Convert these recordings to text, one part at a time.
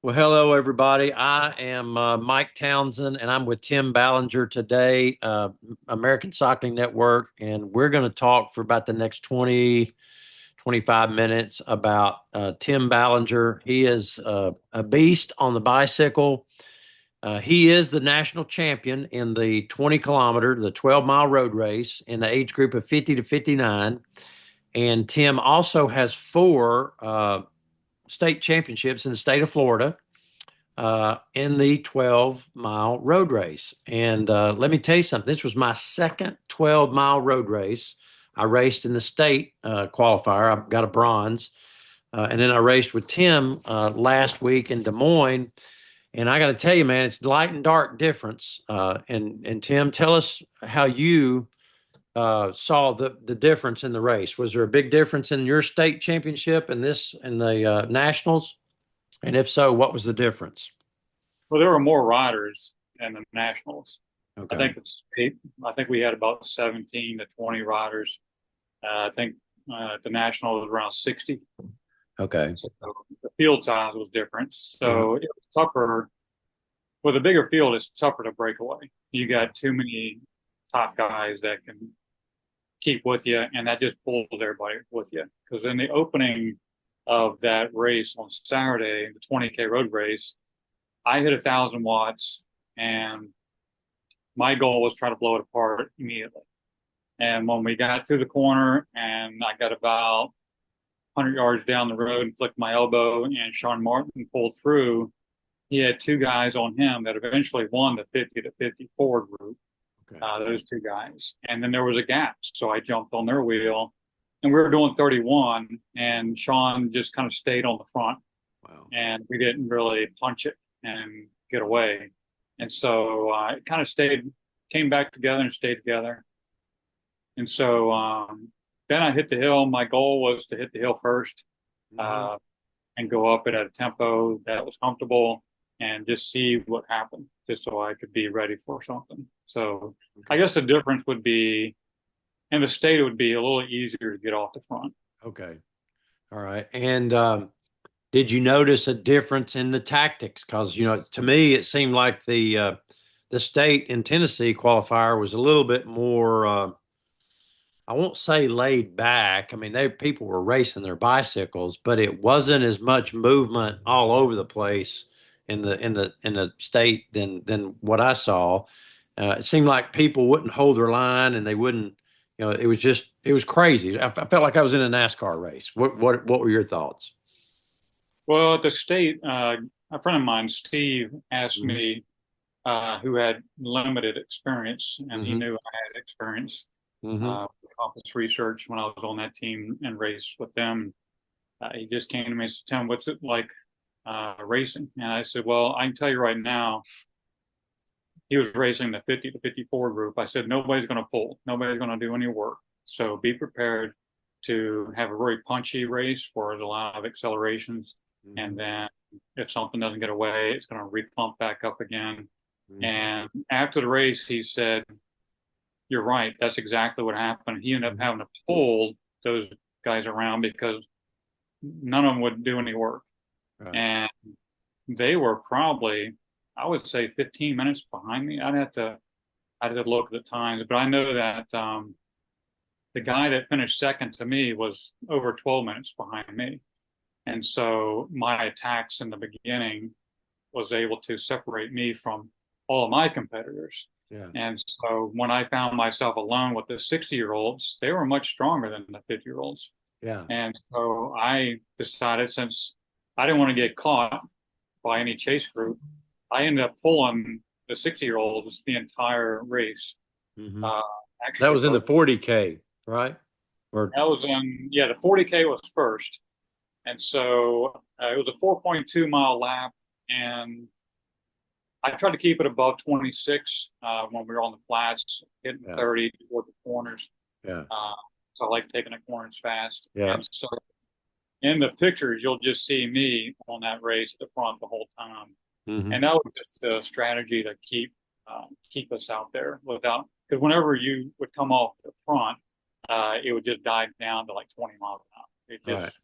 Well, hello, everybody. I am Mike Townsend, and I'm with Tim Ballenger today, American Cycling Network, and we're going to talk for about the next 25 minutes about Tim Ballenger. He is a beast on the bicycle. He is the national champion in the 20 kilometer, the 12-mile road race in the age group of 50 to 59. And Tim also has four state championships in the state of Florida in the 12-mile road race. And let me tell you something. This was my second 12-mile road race. I raced in the state qualifier. I got a bronze. And then I raced with Tim last week in Des Moines. And I got to tell you, man, it's light and dark difference. And Tim, tell us how you saw the difference in the race. Was there a big difference in your state championship and this and the nationals? And if so, what was the difference? Well, there were more riders in the nationals. I Okay. think it's eight. I think we had about 17 to 20 riders. I think the national was around 60. Okay. So the field size was different. Uh-huh. So it was tougher. With a bigger field, it's tougher to break away. You got too many top guys that can keep with you, and that just pulls everybody with you. Because in the opening of that race on Saturday, the 20K road race, I hit 1,000 watts, and my goal was try to blow it apart immediately. And when we got through the corner and I got about 100 yards down the road and flicked my elbow and Sean Martin pulled through, he had two guys on him that eventually won the 50 to 54 group, Okay. those two guys. And then there was a gap. So I jumped on their wheel and we were doing 31 and Sean just kind of stayed on the front Wow. and we didn't really punch it and get away. And so it kind of came back together and stayed together. And so then I hit the hill. My goal was to hit the hill first Hmm. uh, and go up it at a tempo that was comfortable and just see what happened, just so I could be ready for something. So I Okay. guess the difference would be in the state, it would be a little easier to get off the front. Okay. All right. And did you notice a difference in the tactics? Because to me, it seemed like the state in Tennessee qualifier was a little bit more. I won't say laid back. I mean, people were racing their bicycles, but it wasn't as much movement all over the place in the state than what I saw. It seemed like people wouldn't hold their line and they wouldn't. It was crazy. I felt like I was in a NASCAR race. What were your thoughts? Well, at the state, a friend of mine, Steve, asked Hmm. me who had limited experience, and he Hmm. knew I had experience Hmm. with office research when I was on that team and raced with them. He just came to me and said, Tim, what's it like racing? And I said, well, I can tell you right now, he was racing the 50 to 54 group. I said, nobody's going to pull, nobody's going to do any work. So be prepared to have a very punchy race where there's a lot of accelerations. Hmm. And then if something doesn't get away, it's going to re-thump back up again. Hmm. And after the race, he said, you're right. That's exactly what happened. He ended up Hmm. having to pull those guys around because none of them would do any work. Right. And they were probably, I would say, 15 minutes behind me. I'd have to look at the times, but I know that the guy that finished second to me was over 12 minutes behind me. And so my attacks in the beginning was able to separate me from all of my competitors. Yeah. And so when I found myself alone with the 60-year-olds, they were much stronger than the 50-year-olds. Yeah. And so I decided, since I didn't want to get caught by any chase group, I ended up pulling the 60-year-olds the entire race. Hmm. Uh, That actually, was in the both. 40K, right? Or That was in, yeah, the 40K was first. And so it was a 4.2 mile lap. And I tried to keep it above 26 when we were on the flats, hitting yeah. 30 toward the corners. Yeah. Uh, so I like taking the corners fast. Yeah. And so in the pictures, you'll just see me on that race at the front the whole time. Hmm. And that was just a strategy to keep us out there without, because whenever you would come off the front, it would just die down to like 20 miles an hour. It Right. just,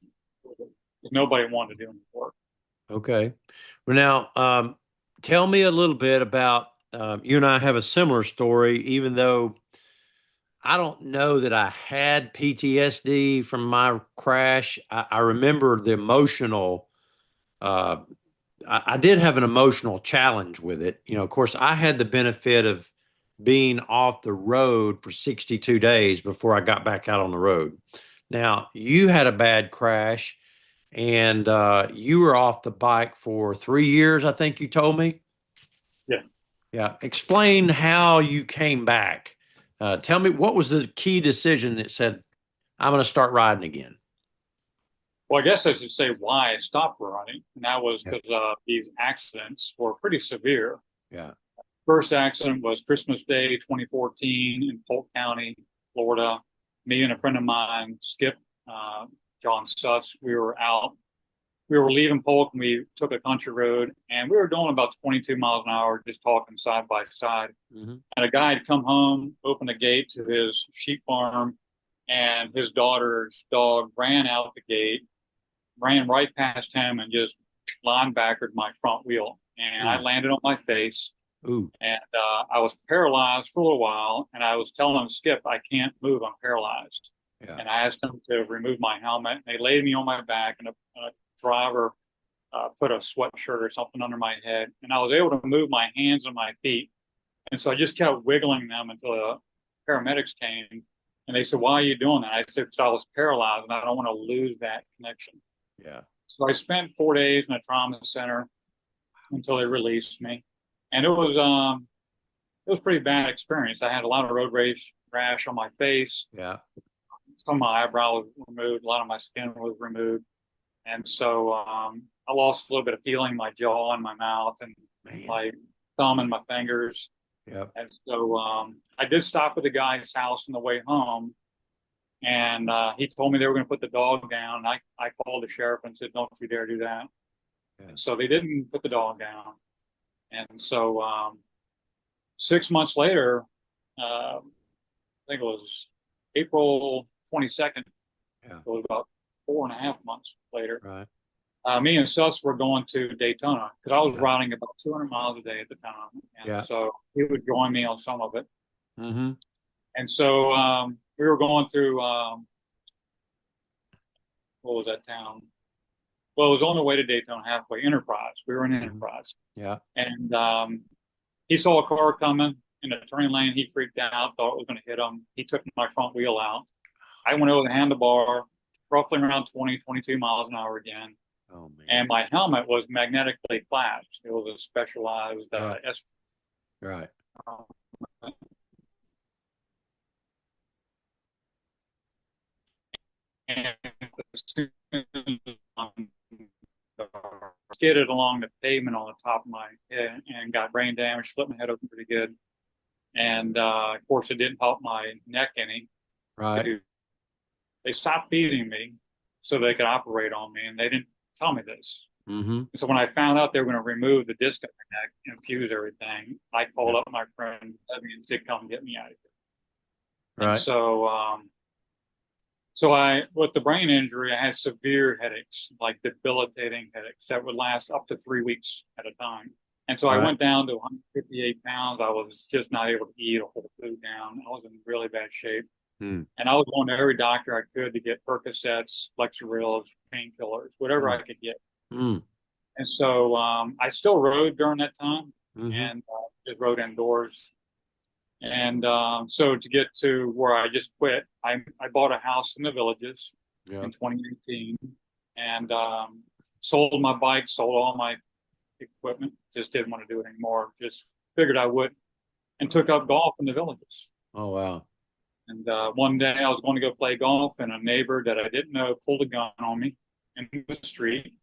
nobody wanted to do any work. Okay. Well, now, tell me a little bit about you and I have a similar story, even though I don't know that I had PTSD from my crash. I remember the emotional, uh, I did have an emotional challenge with it. You know, of course, I had the benefit of being off the road for 62 days before I got back out on the road. Now, you had a bad crash and you were off the bike for 3 years, I think you told me. Yeah. Yeah. Explain how you came back. Tell me what was the key decision that said, I'm going to start riding again? Well, I guess I should say why I stopped running, and that was Yeah. because these accidents were pretty severe. Yeah. First accident was Christmas Day, 2014, in Polk County, Florida. Me and a friend of mine, Skip, uh, John Suss, we were out. We were leaving Polk and we took a country road and we were doing about 22 miles an hour, just talking side by side. Hmm. And a guy had come home, opened the gate to his sheep farm, and his daughter's dog ran out the gate, ran right past him, and just linebackered my front wheel. And I Ooh. landed on my face, Ooh. and I was paralyzed for a little while. And I was telling him, Skip, I can't move, I'm paralyzed. Yeah. And I asked him to remove my helmet. And they laid me on my back, and a driver put a sweatshirt or something under my head, and I was able to move my hands and my feet. And so I just kept wiggling them until the paramedics came. And they said, "Why are you doing that?" I said, "Because I was paralyzed and I don't want to lose that connection." Yeah. So I spent 4 days in a trauma center until they released me. And it was a pretty bad experience. I had a lot of road rage rash on my face. Yeah. Some of my eyebrows were removed. A lot of my skin was removed. And so I lost a little bit of feeling in my jaw and my mouth and Man. my thumb and my fingers. Yep. And so I did stop at the guy's house on the way home. And he told me they were going to put the dog down. And I called the sheriff and said, "Don't you dare do that." Yeah. And so they didn't put the dog down. And so 6 months later, I think it was April 22nd, Yeah. it was about 4.5 months later, Right. me and Sus were going to Daytona because I was Yeah. riding about 200 miles a day at the time. And Yeah. so he would join me on some of it. Mm-hmm. And so we were going through, what was that town? Well, it was on the way to Daytona halfway, Enterprise. We were in Mm-hmm. Enterprise. Yeah. And he saw a car coming in the turning lane. He freaked out, thought it was going to hit him. He took my front wheel out. I went over the handlebar, roughly around 20, 22 miles an hour again. Oh man. And my helmet was magnetically flashed. It was a specialized Yeah. S. Right. And skidded along the pavement on the top of my head and got brain damage, split my head open pretty good. And of course, it didn't help my neck any. Right. They stopped feeding me so they could operate on me, and they didn't tell me this. Mm-hmm. So when I found out they were going to remove the disc in my neck and fuse everything, I Yeah. called up my friend Debbie and said, "Come get me out of here." And Right. so with the brain injury, I had severe headaches, like debilitating headaches that would last up to 3 weeks at a time. And so I Right. went down to 158 pounds. I was just not able to eat or hold food down. I was in really bad shape. Mm. And I was going to every doctor I could to get Percocets, Lexarills, painkillers, whatever Mm. I could get. Mm. And so I still rode during that time Mm-hmm. and just rode indoors. And so to get to where I just quit, I bought a house in the Villages Yeah. in 2018 and sold my bike, sold all my equipment, just didn't want to do it anymore. Just figured I would and took up golf in the Villages. Oh wow. And one day I was going to go play golf, and a neighbor that I didn't know pulled a gun on me in the street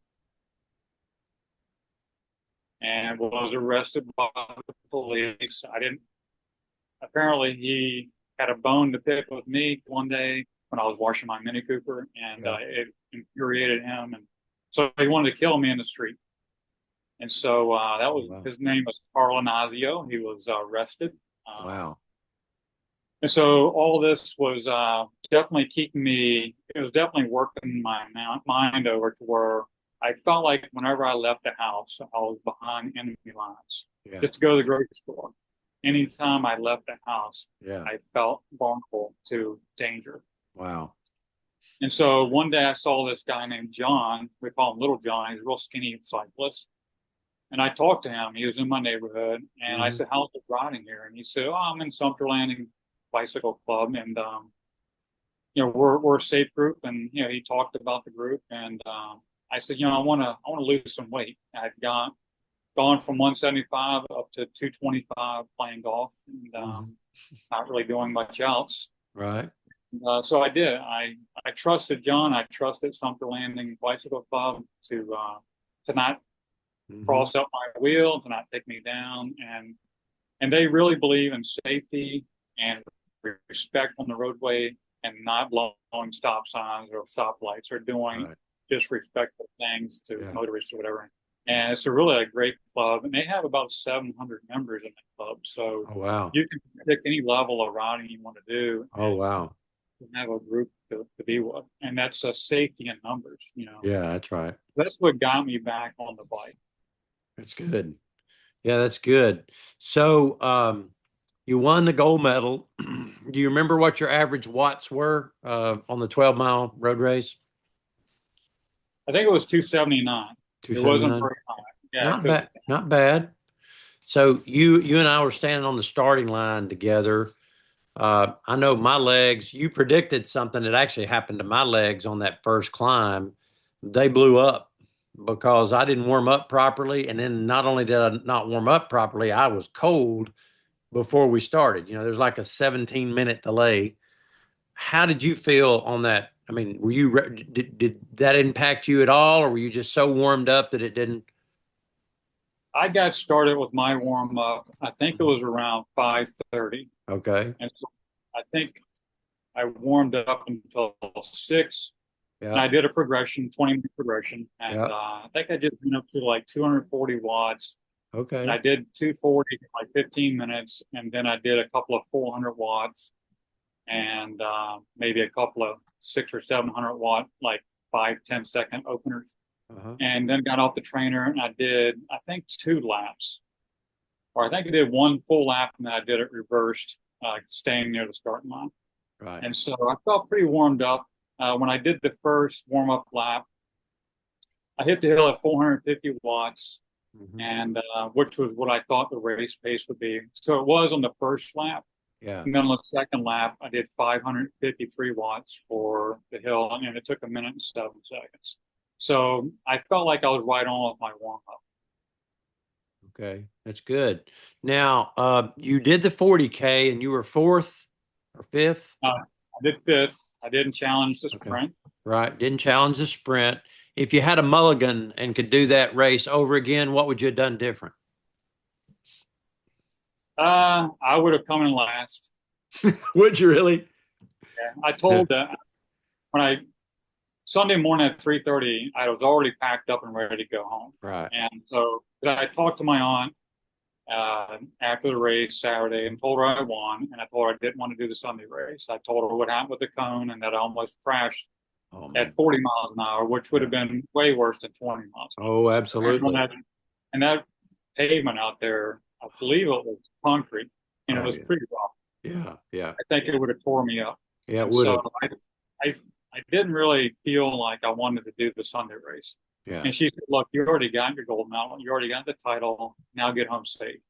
and was arrested by the police. I didn't. Apparently, he had a bone to pick with me one day when I was washing my Mini Cooper, and Yeah. it infuriated him, and so he wanted to kill me in the street. And so that Oh was wow. his name was Carl Anazio. He was arrested. Wow. And so all this was definitely keeping me, it was definitely working my mind over to where I felt like whenever I left the house, I was behind enemy lines Yeah. just to go to the grocery store. Anytime I left the house, Yeah. I felt vulnerable to danger. Wow. And so one day I saw this guy named John. We call him Little John. He's a real skinny cyclist. And I talked to him. He was in my neighborhood. And I Hmm. said, "How's it riding here?" And he said, "Oh, I'm in Sumter Landing Bicycle Club. And, we're a safe group." And, he talked about the group. And I said, I want to lose some weight. I've gone from 175 up to 225 playing golf and Hmm. not really doing much else. Right. So I did. I trusted John. I trusted Sumter Landing Bicycle Club to not Hmm. cross up my wheel, to not take me down, and they really believe in safety and respect on the roadway and not blowing stop signs or stoplights or doing Right. disrespectful things to Yeah. motorists or whatever. And it's really a great club, and they have about 700 members in the club. So Oh, wow. you can pick any level of riding you want to do, Oh, and wow. have a group to be with. And that's a safety in numbers. Yeah, that's right. That's what got me back on the bike. That's good. Yeah, that's good. So, you won the gold medal. Do you remember what your average watts were on the 12-mile road race? I think it was 279. It wasn't 279. very high. Yeah, Not bad. Not bad. So you and I were standing on the starting line together. I know my legs, you predicted something that actually happened to my legs on that first climb. They blew up because I didn't warm up properly. And then not only did I not warm up properly, I was cold before we started. There's like a 17-minute delay. How did you feel on that? I mean, did that impact you at all, or were you just so warmed up that it didn't? I got started with my warm up. I think it was around 5:30, Okay. and so I think I warmed up until 6, and Yeah. I did a progression, 20-minute progression, and Yeah. I think I just went up to like 240 watts, and I Okay. did 240 for like 15 minutes, and then I did a couple of 400 watts, and maybe a couple of 600 or 700 watt, like 5-10 second openers, Uh-huh. and then got off the trainer and I did, I think, 2 laps, or I think I did one full lap and then I did it reversed, staying near the starting line. Right. And so I felt pretty warmed up. When I did the first warm up lap, I hit the hill at 450 watts, Hmm. and which was what I thought the race pace would be. So it was on the first lap. Yeah. And then on the second lap, I did 553 watts for the hill, and it took a minute and 7 seconds. So I felt like I was right on with my warm up. Okay. That's good. Now, you did the 40K and you were fourth or fifth. I did fifth. I didn't challenge the Okay. sprint. Right. Didn't challenge the sprint. If you had a mulligan and could do that race over again, what would you have done different? I would have come in last. Would you really? I Yeah. told that when I Sunday morning at 3:30, I was already packed up and ready to go home. Right. And so I talked to my aunt after the race Saturday and told her I won, and I told her I didn't want to do the Sunday race. I told her what happened with the cone and that I almost crashed Oh at man. 40 miles an hour, which would Yeah. have been way worse than 20 miles an Oh, hour. And absolutely. that pavement out there, I believe it was concrete, and it Oh was yeah. pretty rough. Yeah. Yeah. I think it would have tore me up. Yeah. It And would so have. I, I didn't really feel like I wanted to do the Sunday race. Yeah. And she said, "Look, you already got your gold medal. You already got the title. Now get home safe."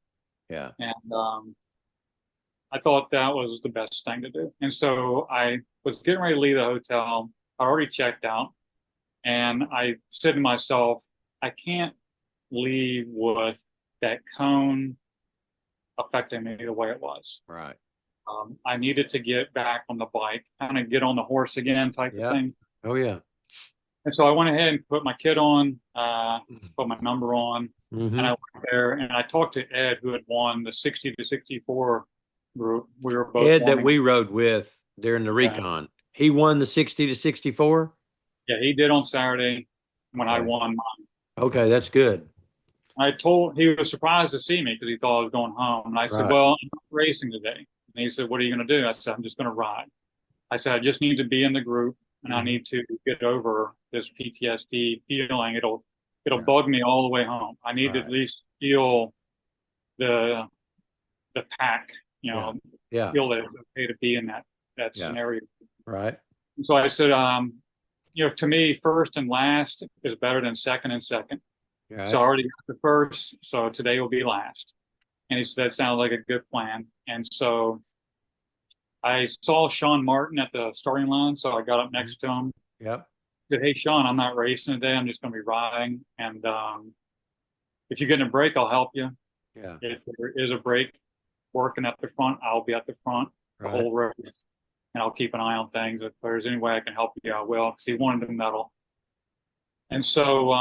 Yeah. And I thought that was the best thing to do. And so I was getting ready to leave the hotel. I already checked out. And I said to myself, I can't leave with that cone affecting me the way it was. Right. I needed to get back on the bike, kind of get on the horse again type of Yep. thing. Oh yeah. And so I went ahead and put my kit on, put my number on, and I Hmm. went there and I talked to Ed, who had won the 60 to 64 group. We were both Ed that warming. we rode with during the Yeah, recon. He won the 60 to 64. yeah, he did on Saturday when I Okay. won mine. Okay, that's good. He was surprised to see me because he thought I was going home. And I said, Right. "Well, I'm not racing today." And he said, "What are you going to do?" I said, "I'm just going to ride." I said, "I just need to be in the group. and I need to get over this PTSD feeling. It'll Yeah. bug me all the way home. I need to at Right. least feel the the pack, you Yeah. know, Yeah. feel that it's okay to be in that Yeah. scenario. Right. So I said, to me, first and last is better than second and second. So I Right. already got the first, so today will be last. And he said that sounds like a good plan. And so I saw Sean Martin at the starting line, so I got up Mhm. next to him. Yep. Said, "Hey, Sean, I'm not racing today. I'm just going to be riding. And if you get in a break, I'll help you. Yeah. If there is a break working at the front, I'll be at the front the Right. whole race, and I'll keep an eye on things. If there's any way I can help you, I will." Because he wanted to medal. And so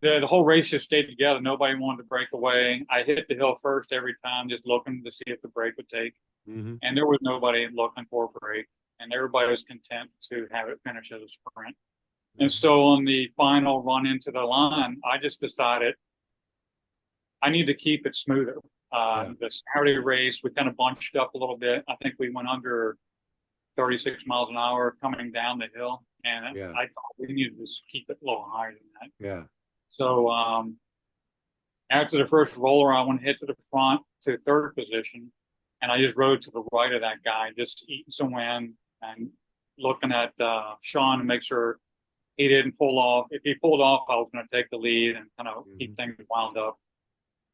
the whole race just stayed together. Nobody wanted to break away. I hit the hill first every time, just looking to see if the break would take. Hmm. And there was nobody looking for a break, and everybody was content to have it finish as a sprint. And Hmm. so on the final run into the line, I just decided I need to keep it smoother. Yeah. The Saturday race, we kind of bunched up a little bit. I think we went under 36 miles an hour coming down the hill, and Yeah. I thought we needed to keep it a little higher than that. Yeah. So after the first roller, I went hit to the front to third position, and I just rode to the right of that guy, just eating some wind and looking at Sean to make sure he didn't pull off. If he pulled off, I was going to take the lead and kind of Hmm. keep things wound up.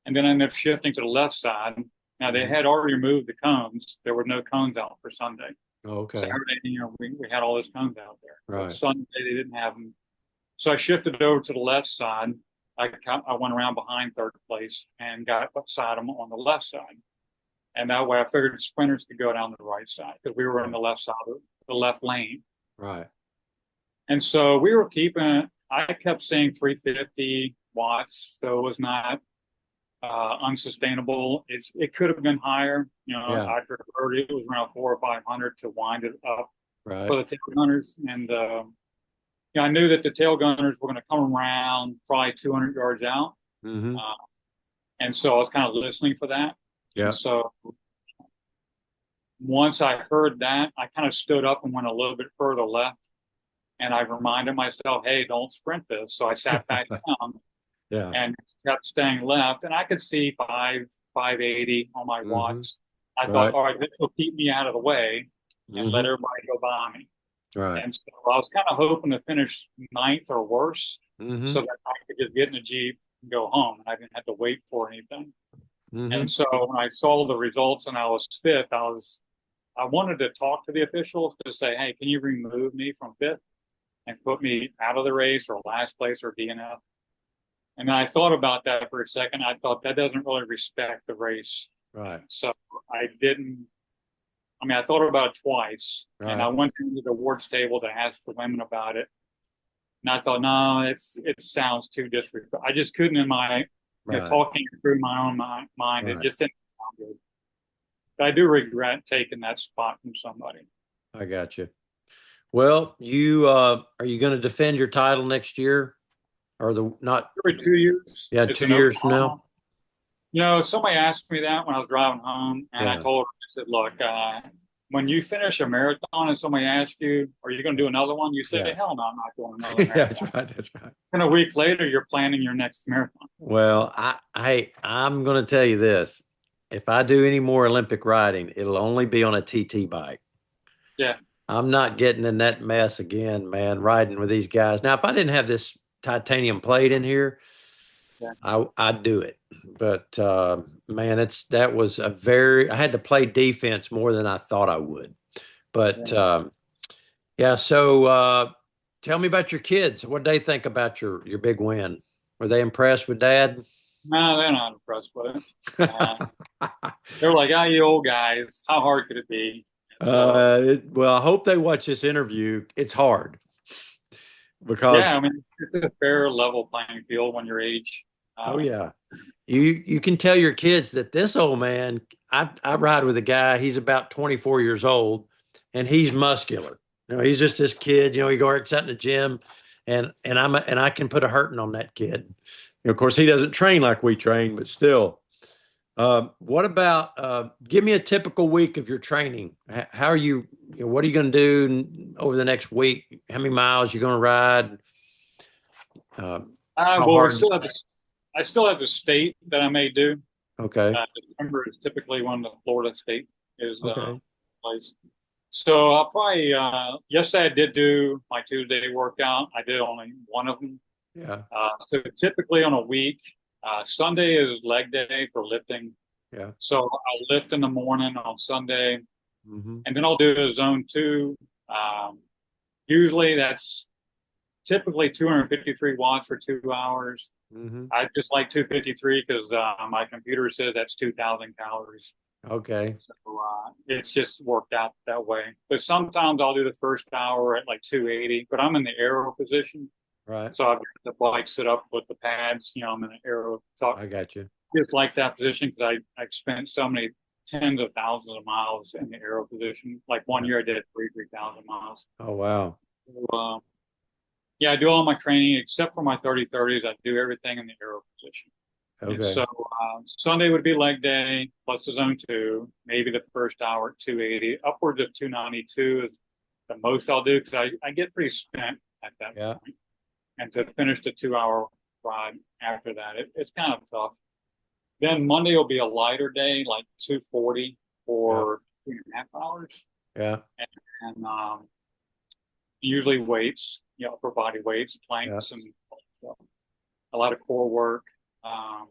And then I ended up shifting to the left side. Now they Hmm. had already removed the cones. There were no cones out for Sunday. Okay. Saturday, we had all those cones out there, but Right. Sunday they didn't have them. So I shifted over to the left side. I went around behind third place and got beside them on the left side. And that way I figured sprinters could go down the right side because we were in Yeah. the left side of the left lane. Right. And so we were keeping it. I kept saying 350 watts, so it was not unsustainable. It could have been higher. Yeah. I preferred it was around 400 or 500 to wind it up for Right. the tail gunners. And I knew that the tail gunners were going to come around probably 200 yards out. Hmm. Uh, and so I was kind of listening for that. And Yeah. so once I heard that, I kind of stood up and went a little bit further left. And I reminded myself, hey, don't sprint this. So I sat back down Yeah. and kept staying left. And I could see 580 on my Hmm. watts. I thought, Right. all right, this will keep me out of the way and let Hmm. everybody go by me. Right. And so I was kind of hoping to finish ninth or worse Hmm. so that I could just get in a Jeep and go home and I didn't have to wait for anything. And Hmm. so when I saw the results and I was fifth, I wanted to talk to the officials to say, hey, can you remove me from fifth and put me out of the race or last place or DNF? And then I thought about that for a second. I thought that doesn't really respect the race. Right. So I didn't, I thought about it twice and I Right. went to the awards table to ask the women about it. And I thought, no, it sounds too disrespectful. I just couldn't in my, Right. talking through my own mind, it Right. just didn't sound good. But I do regret taking that spot from somebody. I got you. Well, you are you going to defend your title next year, or the not? Every 2 years, Yeah, it's two in years from Oklahoma. now. Somebody asked me that when I was driving home, and I Yeah. told them, I said, look, when you finish a marathon and somebody asks you, are you going to Yeah. do another one? You say, Yeah. hell no, I'm not doing another Yeah, that's marathon. right. That's right. And a week later, you're planning your next marathon. Well, I'm going to tell you this. If I do any more Olympic riding, it'll only be on a TT bike. Yeah. I'm not getting in that mess again, man, riding with these guys. Now, if I didn't have this titanium plate in here, Yeah. I'd do it. But man, that was I had to play defense more than I thought I would. But Yeah. yeah, so tell me about your kids. What did they think about your big win? Were they impressed with Dad? No, they're not impressed with it. They're like, ah, you old guys, how hard could it be? So, Well, I hope they watch this interview. It's hard because, yeah, it's a fair level playing field when your age. oh Uh, yeah, you can tell your kids that this old man. I ride with a guy. He's about 24 years old, and he's muscular. He's just this kid. He works out in the gym, and I can put a hurting on that kid. Of course, he doesn't train like we train, but still. What about give me a typical week of your training? How are what are you going to do over the next week? How many miles you going to ride? Uh, how Well, hard? I still have the state that I may do. Okay. December is typically when the Florida state is Okay. place. So I'll probably yesterday I did do my Tuesday workout. I did only one of them. Yeah. So typically on a week, Sunday is leg day for lifting. Yeah. So I'll lift in the morning on Sunday, Hmm. and then I'll do a zone two. Um, Usually that's typically 253 watts for 2 hours. Hmm. I just like 253 because my computer says that's 2,000 calories. Okay. So it's just worked out that way. But sometimes I'll do the first hour at like 280, but I'm in the aero position. Right. So I've got the bike set up with the pads. I'm in an aero talk. I got you. Just like that position because I spent so many tens of thousands of miles in the aero position. Like one Yeah. year I did 3,000 miles. Oh, wow. So, yeah, I do all my training except for my 30-30s. I do everything in the aero position. And Okay. so Sunday would be leg day plus the zone two, maybe the first hour at 280, upwards of 292 is the most I'll do because I get pretty spent at that Yeah. point. And to finish the 2 hour ride after that, it's kind of tough. Then Monday will be a lighter day, like 240 Yeah. for 2.5 hours. Yeah. And usually weights, upper body weights, Yeah. planks, and a lot of core work. Um,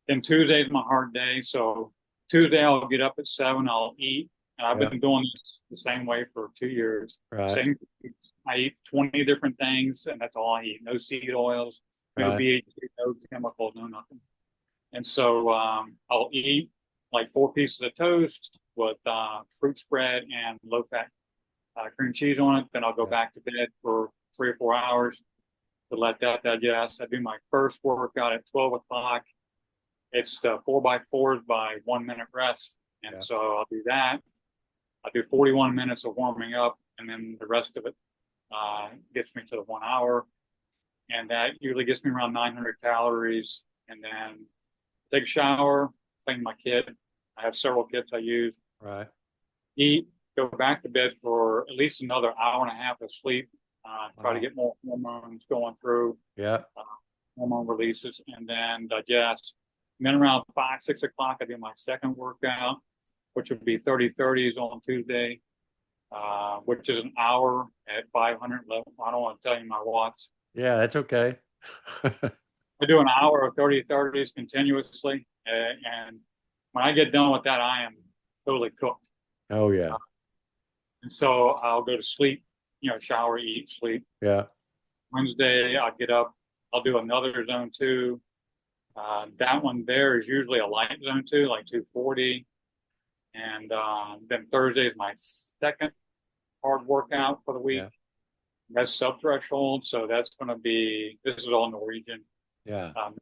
Then Tuesday is my hard day. So Tuesday I'll get up at 7. I'll eat, and I've Yeah. been doing this the same way for 2 years. Right. Same. I eat 20 different things, and that's all I eat. No seed oils, no Right. BHA, no chemicals, no nothing. And so I'll eat like 4 pieces of toast with fruit spread and low fat cream cheese on it. Then I'll go Yeah. back to bed for 3 or 4 hours to let that digest. I do my first workout at 12 o'clock. It's the 4x4s by 1 minute rest. And Yeah. so I'll do that. I'll do 41 minutes of warming up, and then the rest of it gets me to the 1 hour. And that usually gets me around 900 calories. And then take a shower, clean my kit. I have several kits I use. Right. Eat, go back to bed for at least another hour and a half of sleep. Try to Wow. get more hormones going through, Yeah. uh, hormone releases, and then digest. And then around 5, 6 o'clock, I do my second workout, which would be 30-30s on Tuesday, which is an hour at 500 level. I don't want to tell you my watts. Yeah. That's okay. I do an hour of 30-30s continuously. And when I get done with that, I am totally cooked. Oh, Uh, yeah. and so I'll go to sleep, shower, eat, sleep. Yeah. Wednesday, I'll get up. I'll do another zone two. That one there is usually a light zone two, like 240. And then Thursday is my second hard workout for the week. Yeah. That's sub threshold. So that's going to be, this is all Norwegian. Yeah. Um,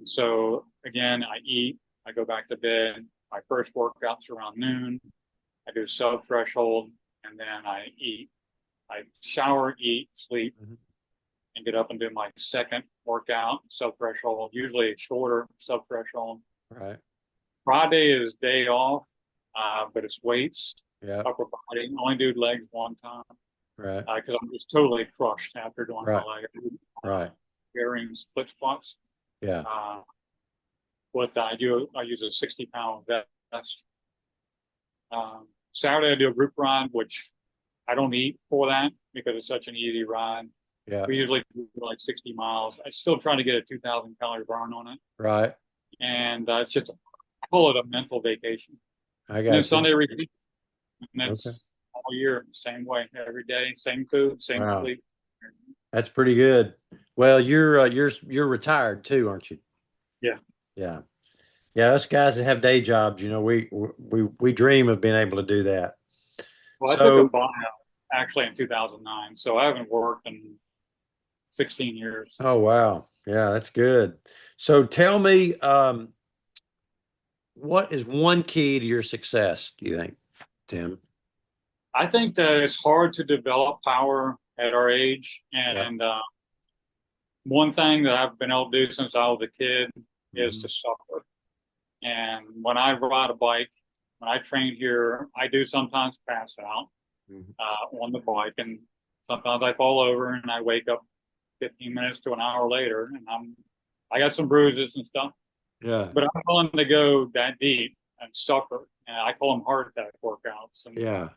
so again, I eat, I go back to bed. My first workout's around noon. I do sub threshold, and then I eat. I shower, eat, sleep, Hmm. and get up and do my second workout, sub threshold, usually shorter sub threshold. Right. Friday is day off, but it's weights, Yeah. upper body. I only do legs one time Right. because I'm just totally crushed after doing my Right. leg. Right. Varying split squats. Yeah. Uh, what I do, I use a 60-pound vest. Saturday I do a group ride, which I don't eat for that because it's such an easy ride. Yeah. We usually do like 60 miles. I still try to get a 2,000 calorie burn on it. Right. And it's just, I call it a mental vacation. I And then got you. Sunday repeat. And Okay. it's all year, same way, every day, same food, same Wow. sleep. That's pretty good. Well, you're retired too, aren't you? Yeah. Yeah. Yeah. Us guys that have day jobs, we dream of being able to do that. Well, I took a So, buyout actually in 2009. So I haven't worked in 16 years. oh wow. Yeah, that's good. So tell me, what is one key to your success, do you think, Tim? I think that it's hard to develop power at our age. Yeah. And one thing that I've been able to do since I was a kid is Hmm. to suffer. And when I ride a bike, when I train here, I do sometimes pass out Mhm. on the bike, and sometimes I fall over and I wake up 15 minutes to an hour later, and I got some bruises and stuff. Yeah. But I'm willing to go that deep and suffer. And I call them heart attack workouts. And Yeah.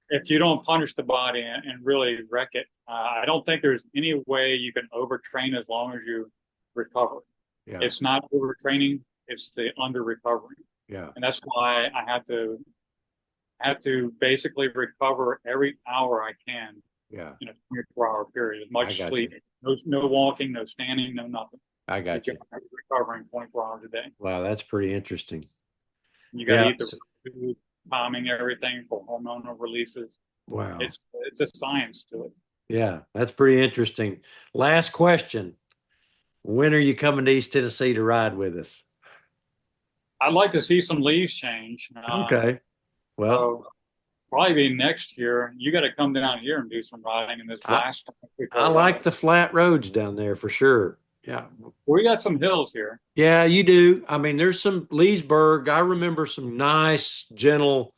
if you don't punish the body and really wreck it, I don't think there's any way you can overtrain as long as you recover. Yeah. It's not overtraining; it's the under recovering, Yeah. and that's why I have to basically recover every hour I can Yeah. in a 24-hour period. As I much got sleep, you. no walking, no standing, no nothing. I You got got you. to be recovering 24 hours a day. Wow, that's pretty interesting. You got to Yeah. eat the food, calming everything for hormonal releases. Wow. It's a science to it. Yeah, that's pretty interesting. Last question. When are you coming to East Tennessee to ride with us? I'd like to see some leaves change. Okay. Well, So probably be next year. You got to come down here and do some riding in this I last I before like ride. the flat roads down there for sure. Yeah. We got some hills here. Yeah, you do. I mean, there's some Leesburg. I remember some nice, gentle,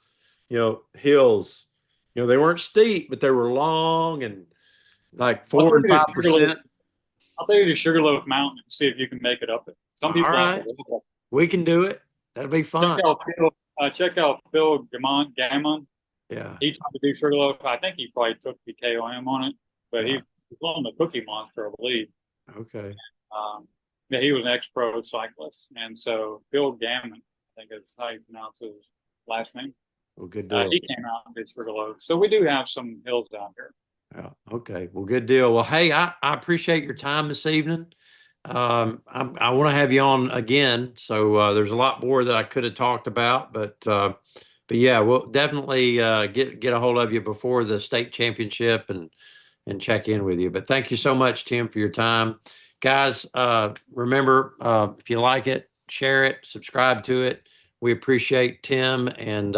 hills. They weren't steep, but they were long and like I'll 4 take and you to 5%. I'll take you to Sugarloaf Mountain and see if you can make it up it. Some All people have to right. walk. We can do it. That'll be Check fun. out Phil Gammon. Yeah. He tried to do Sugarloaf. I think he probably took the KOM on it, but Yeah. he's on the Cookie Monster, I believe. Okay. Um, yeah, he was an ex-pro cyclist, and so Phil Gammon, I think is how you pronounce his last name. Well, good deal. He came out and did Sugarloaf, so we do have some hills down here. Yeah. Okay. Well, good deal. Well, hey, I appreciate your time this evening. I want to have you on again. So there's a lot more that I could have talked about, but yeah, we'll definitely get a hold of you before the state championship and check in with you. But thank you so much, Tim, for your time, guys. Remember, if you like it, share it, subscribe to it. We appreciate Tim, and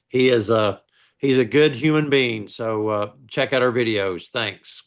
he is he's a good human being. So check out our videos. Thanks.